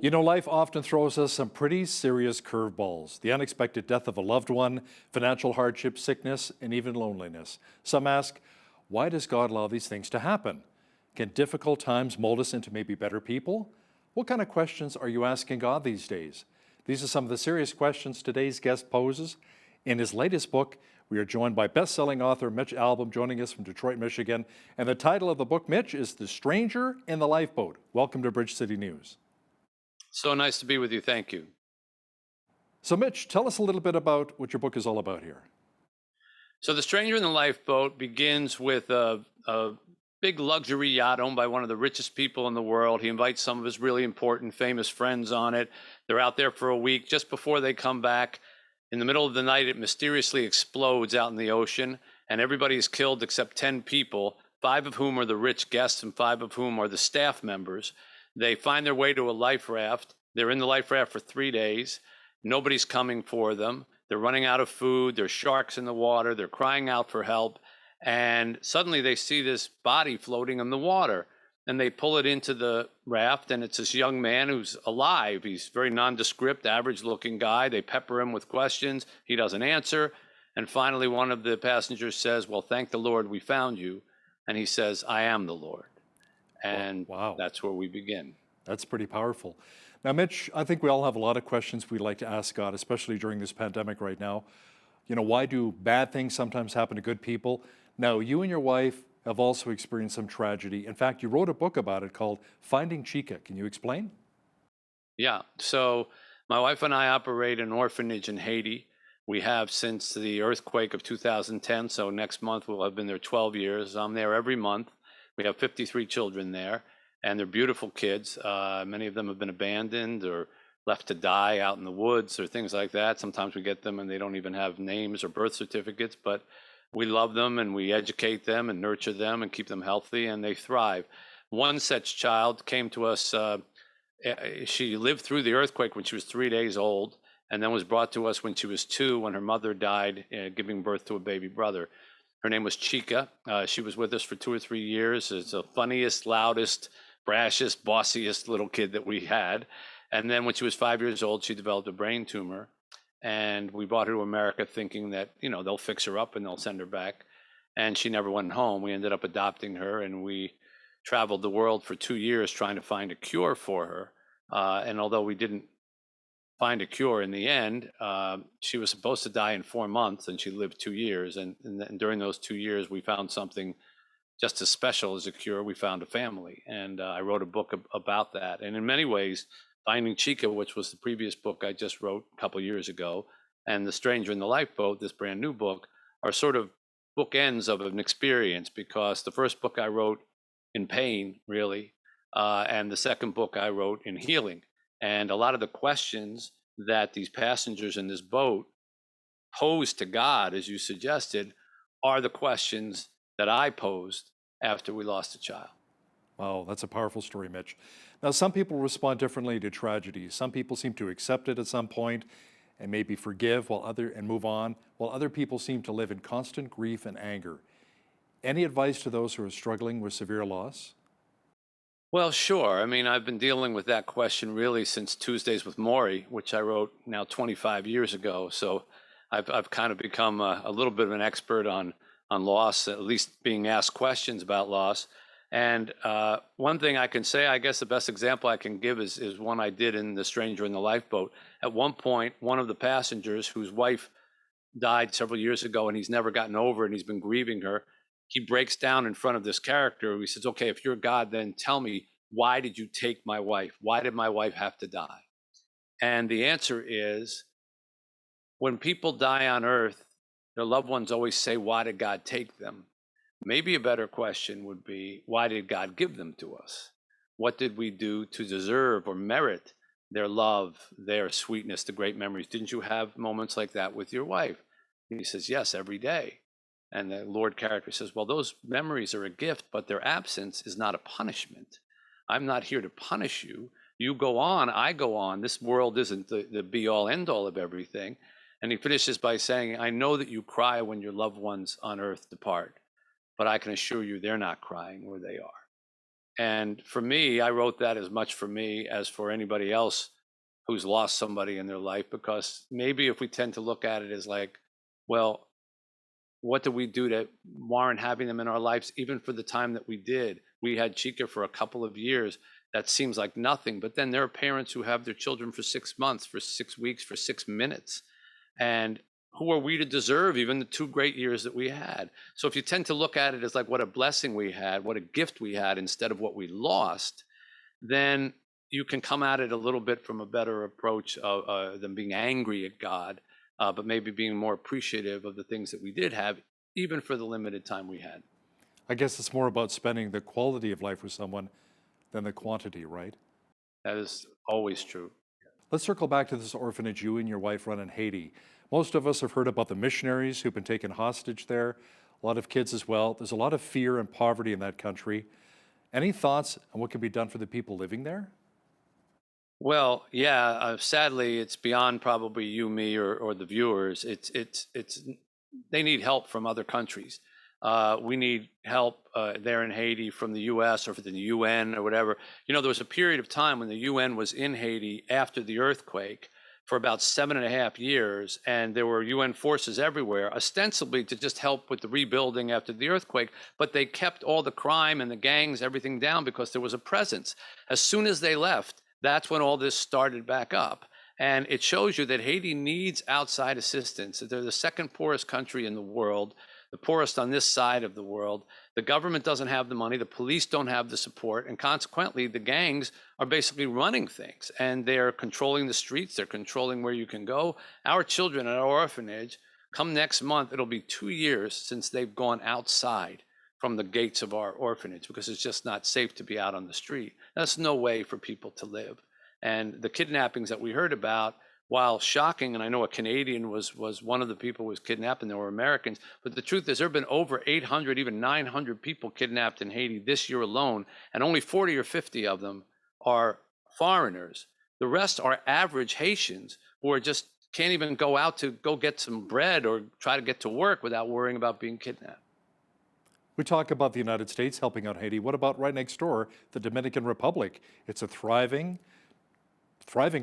You know, life often throws us some pretty serious curveballs. The unexpected death of a loved one, financial hardship, sickness, and even loneliness. Some ask, why does God allow these things to happen? Can difficult times mold us into maybe better people? What kind of questions are you asking God these days? These are some of the serious questions today's guest poses. In his latest book, we are joined by best-selling author Mitch Albom, joining us from Detroit, Michigan. And the title of the book, Mitch, is The Stranger in the Lifeboat. Welcome to Bridge City News. So nice to be with you. Thank you. So, Mitch, tell us a little bit about what your book is all about here. So The Stranger in the Lifeboat begins with a big luxury yacht owned by one of the richest people in the world. He invites some of his really important, famous friends on it. They're out there for a week. Just before they come back, in the middle of the night, it mysteriously explodes out in the ocean, and everybody is killed except 10 people, 5 of whom are the rich guests and 5 of whom are the staff members. They find their way to a life raft. They're in the life raft for 3 days. Nobody's coming for them. They're running out of food. There's sharks in the water. They're crying out for help. And suddenly they see this body floating in the water. And they pull it into the raft, and it's this young man who's alive. He's very nondescript, average-looking guy. They pepper him with questions. He doesn't answer. And finally, one of the passengers says, "Well, thank the Lord we found you." And he says, "I am the Lord." And Wow, that's where we begin. that's pretty powerful. Now, Mitch, I think we all have a lot of questions we'd like to ask God, especially during this pandemic right now. You know, why do bad things sometimes happen to good people? Now, you and your wife have also experienced some tragedy. In fact, you wrote a book about it called Finding Chica. Can you explain? Yeah. So my wife and I operate an orphanage in Haiti. We have since the earthquake of 2010. So next month we'll have been there 12 years. I'm there every month. We have 53 children there, and they're beautiful kids. Many of them have been abandoned or left to die out in the woods or things like that. Sometimes we get them and they don't even have names or birth certificates, but we love them and we educate them and nurture them and keep them healthy, and they thrive. One such child came to us. She lived through the earthquake when she was 3 days old, and then was brought to us when she was 2, when her mother died, giving birth to a baby brother. Her name was Chica. She was with us for 2 or 3 years. It's the funniest, loudest, brashest, bossiest little kid that we had. And then when she was 5 years old, she developed a brain tumor. And we brought her to America thinking that, they'll fix her up and they'll send her back. And she never went home. We ended up adopting her, and we traveled the world for 2 years trying to find a cure for her. And although we didn't find a cure in the end, she was supposed to die in 4 months, and she lived 2 years. And during those 2 years, we found something just as special as a cure. We found a family, and I wrote a book about that. And in many ways, Finding Chica, which was the previous book I just wrote a couple years ago, and The Stranger in the Lifeboat, this brand new book, are sort of bookends of an experience, because the first book I wrote in pain, really, and the second book I wrote in healing. And a lot of the questions that these passengers in this boat posed to God, as you suggested, are the questions that I posed after we lost a child. Wow, that's a powerful story, Mitch. Now, some people respond differently to tragedy. Some people seem to accept it at some point and maybe forgive and move on, while other people seem to live in constant grief and anger. Any advice to those who are struggling with severe loss? Well, sure. I mean, I've been dealing with that question really since Tuesdays with Maury, which I wrote now 25 years ago. So I've kind of become a little bit of an expert on loss, at least being asked questions about loss. And one thing I can say, I guess the best example I can give is one I did in The Stranger in the Lifeboat. At one point, one of the passengers, whose wife died several years ago and he's never gotten over it and he's been grieving her, he breaks down in front of this character. He says, "Okay, if you're God, then tell me, why did you take my wife? Why did my wife have to die?" And the answer is, when people die on earth, their loved ones always say, "Why did God take them?" Maybe a better question would be, why did God give them to us? What did we do to deserve or merit their love, their sweetness, the great memories? Didn't you have moments like that with your wife? And he says, "Yes, every day." And the Lord character says, "Well, those memories are a gift, but their absence is not a punishment. I'm not here to punish you. You go on, I go on. This world isn't the be all end all of everything." And he finishes by saying, "I know that you cry when your loved ones on earth depart, but I can assure you they're not crying where they are." And for me, I wrote that as much for me as for anybody else who's lost somebody in their life, because maybe if we tend to look at it as like, well, what do we do to warrant having them in our lives, even for the time that we did? We had Chica for a couple of years. That seems like nothing. But then there are parents who have their children for 6 months, for 6 weeks, for 6 minutes. And who are we to deserve even the 2 great years that we had? So if you tend to look at it as like what a blessing we had, what a gift we had instead of what we lost, then you can come at it a little bit from a better approach than being angry at God, but maybe being more appreciative of the things that we did have, even for the limited time we had. I guess it's more about spending the quality of life with someone than the quantity, right? That is always true. Let's circle back to this orphanage you and your wife run in Haiti. Most of us have heard about the missionaries who've been taken hostage there, a lot of kids as well. There's a lot of fear and poverty in that country. Any thoughts on what can be done for the people living there? Well, yeah. Sadly, it's beyond probably you, me, or the viewers. It's they need help from other countries. We need help there in Haiti from the U.S. or from the UN or whatever. There was a period of time when the UN was in Haiti after the earthquake for about 7.5 years, and there were UN forces everywhere, ostensibly to just help with the rebuilding after the earthquake, but they kept all the crime and the gangs, everything down because there was a presence. As soon as they left, that's when all this started back up. And it shows you that Haiti needs outside assistance. They're the second poorest country in the world, the poorest on this side of the world. The government doesn't have the money, the police don't have the support, and consequently, the gangs are basically running things, and they're controlling the streets, they're controlling where you can go. Our children at our orphanage, come next month, it'll be 2 years since they've gone outside from the gates of our orphanage because it's just not safe to be out on the street. That's no way for people to live. And the kidnappings that we heard about, while shocking, and I know a Canadian was one of the people who was kidnapped, and there were Americans, but the truth is there have been over 800, even 900 people kidnapped in Haiti this year alone, and only 40 or 50 of them are foreigners. The rest are average Haitians who are just can't even go out to go get some bread or try to get to work without worrying about being kidnapped. We talk about the United States helping out Haiti. What about right next door, the Dominican Republic? It's a thriving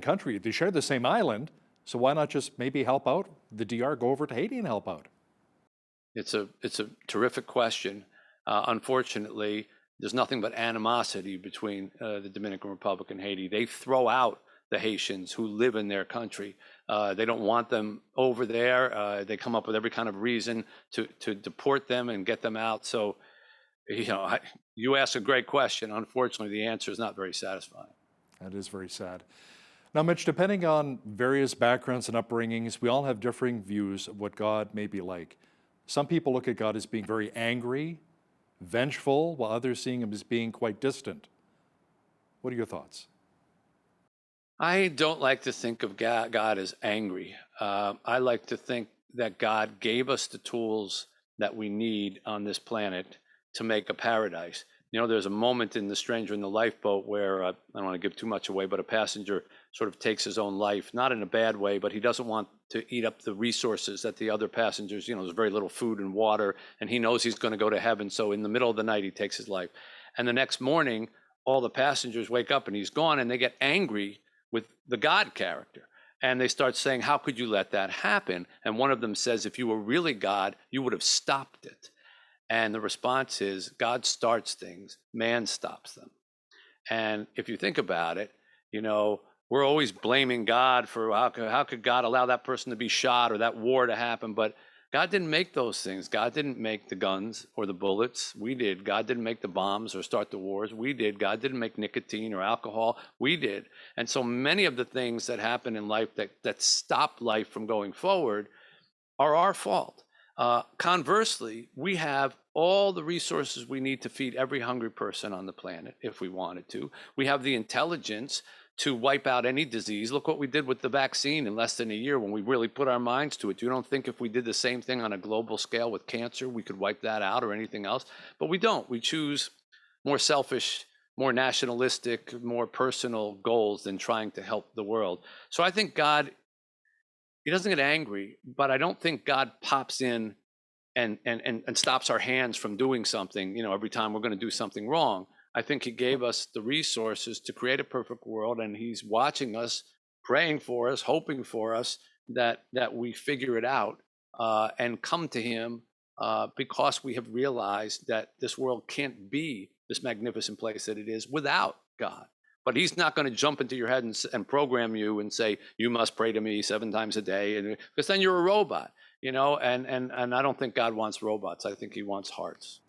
country. They share the same island, so why not just maybe help out the DR, go over to Haiti and help out? It's a terrific question. Unfortunately, there's nothing but animosity between the Dominican Republic and Haiti. They throw out the Haitians who live in their country. They don't want them over there. They come up with every kind of reason to deport them and get them out. So, you ask a great question. Unfortunately, the answer is not very satisfying. That is very sad. Now, Mitch, depending on various backgrounds and upbringings, we all have differing views of what God may be like. Some people look at God as being very angry, vengeful, while others seeing him as being quite distant. What are your thoughts? I don't like to think of God as angry. I like to think that God gave us the tools that we need on this planet to make a paradise. There's a moment in The Stranger in the Lifeboat where I don't want to give too much away, but a passenger sort of takes his own life, not in a bad way, but he doesn't want to eat up the resources that the other passengers, there's very little food and water, and he knows he's going to go to heaven. So in the middle of the night, he takes his life. And the next morning, all the passengers wake up and he's gone, and they get angry with the God character. And they start saying, how could you let that happen? And one of them says, if you were really God, you would have stopped it. And the response is, God starts things, man stops them. And if you think about it, we're always blaming God for how could God allow that person to be shot or that war to happen? But God didn't make those things. God didn't make the guns or the bullets. We did. God didn't make the bombs or start the wars. We did. God didn't make nicotine or alcohol. We did. And so many of the things that happen in life that stop life from going forward are our fault. Conversely, we have all the resources we need to feed every hungry person on the planet if we wanted to. We have the intelligence to wipe out any disease. Look what we did with the vaccine in less than a year when we really put our minds to it. You don't think if we did the same thing on a global scale with cancer, we could wipe that out or anything else? But we don't. We choose more selfish, more nationalistic, more personal goals than trying to help the world. So I think God, he doesn't get angry, but I don't think God pops in and stops our hands from doing something, every time we're going to do something wrong. I think he gave us the resources to create a perfect world, and he's watching us, praying for us, hoping for us that we figure it out and come to him because we have realized that this world can't be this magnificent place that it is without God. But he's not going to jump into your head and program you and say, you must pray to me 7 times a day, and because then you're a robot, and I don't think God wants robots. I think he wants hearts.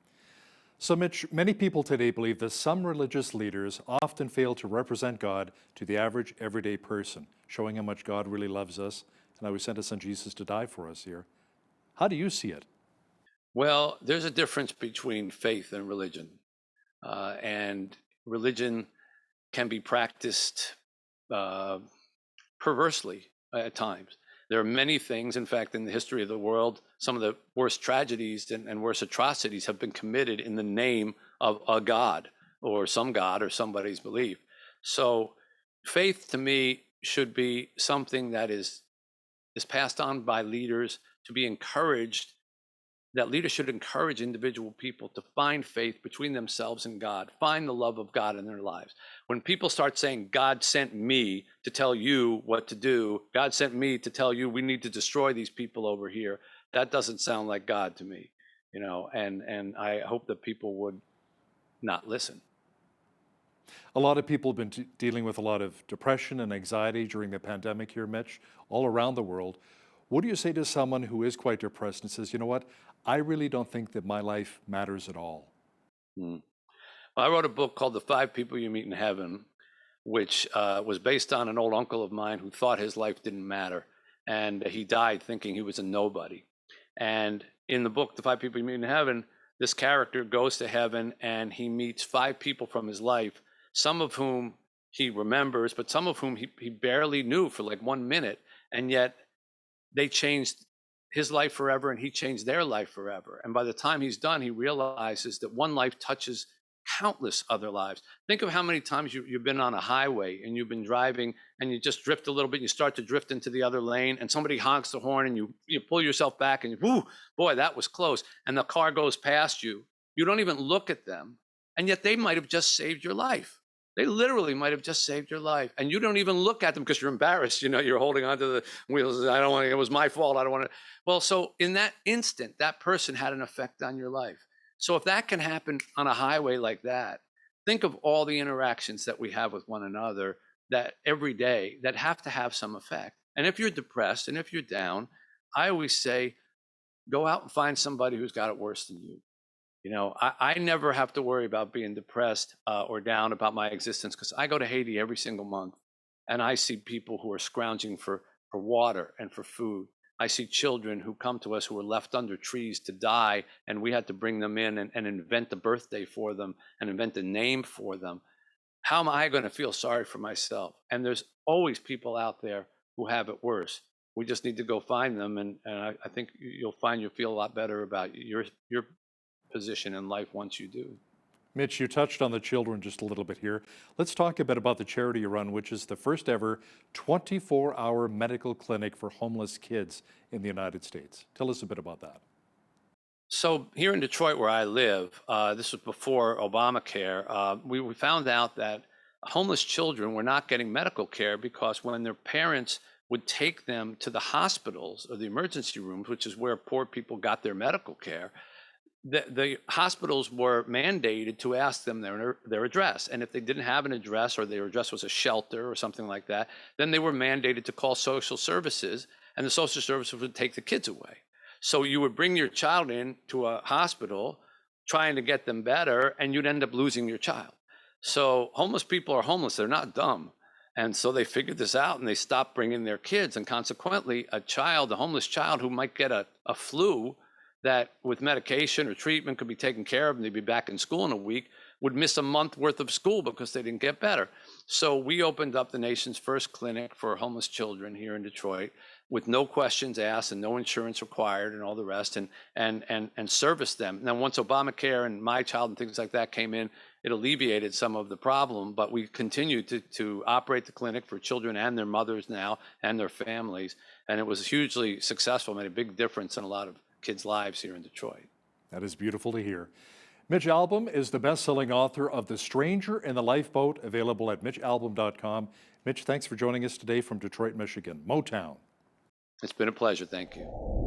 So, Mitch, many people today believe that some religious leaders often fail to represent God to the average, everyday person, showing how much God really loves us and how he sent his son Jesus to die for us here. How do you see it? Well, there's a difference between faith and religion. And religion can be practiced uh, perversely at times. There are many things, in fact, in the history of the world, some of the worst tragedies and worst atrocities have been committed in the name of a God or somebody's belief. So faith to me should be something that is passed on by leaders to be encouraged, that leaders should encourage individual people to find faith between themselves and God, find the love of God in their lives. When people start saying, God sent me to tell you what to do, God sent me to tell you we need to destroy these people over here, that doesn't sound like God to me, and I hope that people would not listen. A lot of people have been dealing with a lot of depression and anxiety during the pandemic here, Mitch, all around the world. What do you say to someone who is quite depressed and says, you know what, I really don't think that my life matters at all? Hmm. Well, I wrote a book called The 5 People You Meet in Heaven, which was based on an old uncle of mine who thought his life didn't matter. And he died thinking he was a nobody. And in the book, The 5 People You Meet in Heaven, this character goes to heaven and he meets 5 people from his life, some of whom he remembers, but some of whom he barely knew for like 1 minute. And yet they changed his life forever and he changed their life forever. And by the time he's done, he realizes that one life touches countless other lives. Think of how many times you've been on a highway and you've been driving and you just drift a little bit and you start to drift into the other lane and somebody honks the horn and you pull yourself back and whoo, boy, that was close. And the car goes past you. You don't even look at them. And yet they might have just saved your life. They literally might have just saved your life. And you don't even look at them because you're embarrassed. You're holding onto the wheels. I don't want to, it was my fault. I don't want to. Well, so in that instant, that person had an effect on your life. So if that can happen on a highway like that, think of all the interactions that we have with one another that every day that have to have some effect. And if you're depressed and if you're down, I always say, go out and find somebody who's got it worse than you. I never have to worry about being depressed or down about my existence because I go to Haiti every single month and I see people who are scrounging for water and for food. I see children who come to us who were left under trees to die, and we had to bring them in and invent a birthday for them and invent a name for them. How am I going to feel sorry for myself? And there's always people out there who have it worse. We just need to go find them, and I think you'll find you'll feel a lot better about your position in life once you do. Mitch, you touched on the children just a little bit here. Let's talk a bit about the charity you run, which is the first ever 24-hour medical clinic for homeless kids in the United States. Tell us a bit about that. So here in Detroit, where I live, this was before Obamacare, we found out that homeless children were not getting medical care because when their parents would take them to the hospitals or the emergency rooms, which is where poor people got their medical care, the hospitals were mandated to ask them their address. And if they didn't have an address or their address was a shelter or something like that, then they were mandated to call social services and the social services would take the kids away. So you would bring your child in to a hospital trying to get them better and you'd end up losing your child. So homeless people are homeless. They're not dumb. And so they figured this out and they stopped bringing their kids. And consequently, a homeless child who might get a flu that with medication or treatment could be taken care of and they'd be back in school in a week would miss a month worth of school because they didn't get better. So we opened up the nation's first clinic for homeless children here in Detroit with no questions asked and no insurance required and all the rest and serviced them. And then once Obamacare and My Child and things like that came in, it alleviated some of the problem, but we continue to operate the clinic for children and their mothers now and their families. And it was hugely successful, made a big difference in a lot of kids' lives here in Detroit. That is beautiful to hear. Mitch Albom is the best-selling author of The Stranger in the Lifeboat, available at mitchalbom.com. Mitch, thanks for joining us today from Detroit, Michigan. Motown. It's been a pleasure. Thank you.